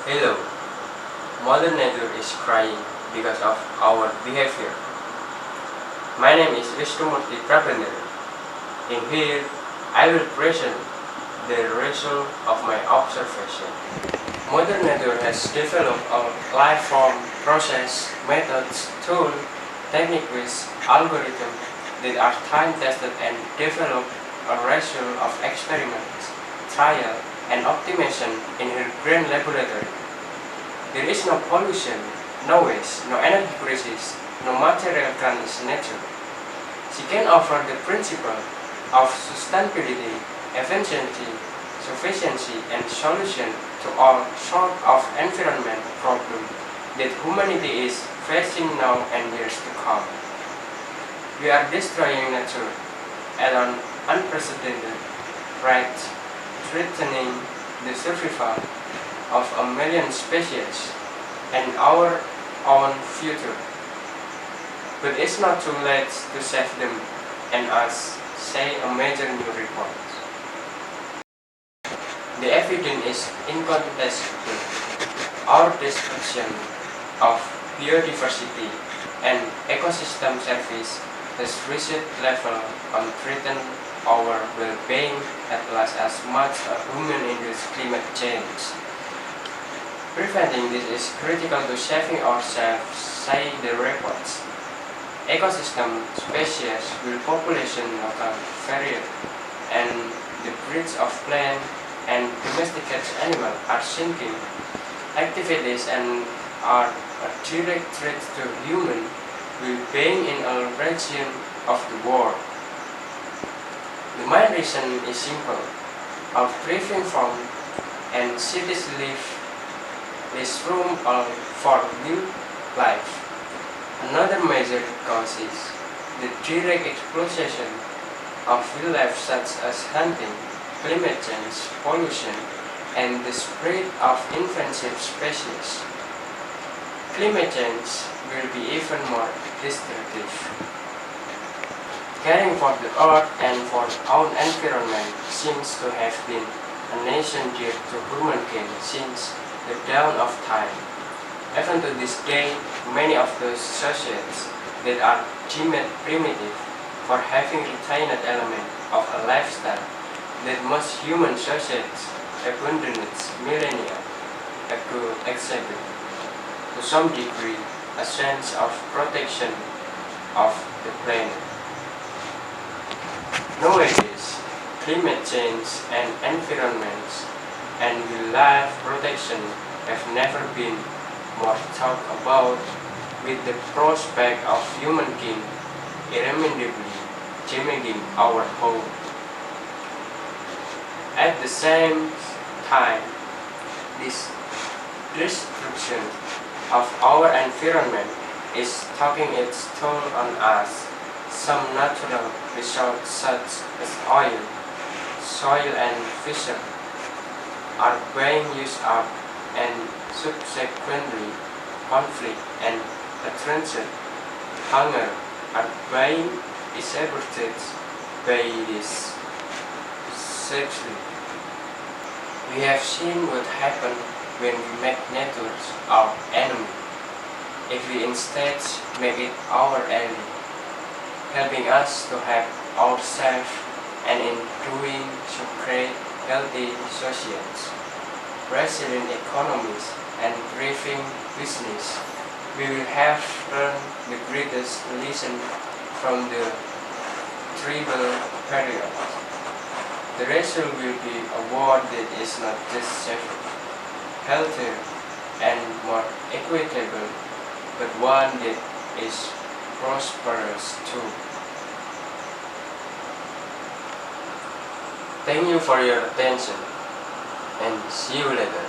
Hello, Mother Nature is crying because of our behavior. My name is Wisnu prabandaru. In here, I will present the result of my observation. Mother Nature has developed a life form, process, methods, tool, techniques, algorithms that are time-tested and developed a result of experiments, trial, and optimization in her grand laboratory. There is no pollution, no waste, no energy crisis, no material crunch in nature. She can offer the principle of sustainability, efficiency, sufficiency, and solution to all sorts of environment problems that humanity is facing now and years to come. We are destroying nature at an unprecedented rate, threatening the survival of a million species and our own future. But it's not too late to save them, and us say a major new report. The evidence is incontestable. Our destruction of biodiversity and ecosystem service has reached level on threaten our well-being at least as much as human-induced climate change. Preventing this is critical to saving ourselves, say the reports. Ecosystem species will population local varied, and the breeds of plant and domesticated animals are shrinking. Activities and are a direct threat to human well-being in all regions of the world. The main reason is simple: our thriving farm and cities live is room for new life. Another major cause is the direct exploitation of wildlife such as hunting, climate change, pollution, and the spread of invasive species. Climate change will be even more destructive. Caring for the earth and for our environment seems to have been a nation dear to humankind since the dawn of time. Even to this day, many of those societies that are deemed primitive for having retained element of a lifestyle that most human societies abandoned millennia ago exhibit, to some degree, a sense of protection of the planet. Nowadays, climate change and environment and wildlife protection have never been more talked about, with the prospect of humankind irremediably damaging our home. At the same time, this destruction of our environment is taking its toll on us. Some natural resources such as oil, soil, and fish are being used up, and subsequently conflict and attention, hunger are being exacerbated by this sexually. We have seen what happens when we make nature our enemy. If we instead make it our ally, helping us to help ourselves, and in doing so create healthy societies, resilient economies, and thriving business, we will have learned the greatest lesson from the tribal period. The result will be a world that is not just safer, healthier, and more equitable, but one that is prosperous too. Thank you for your attention, and see you later.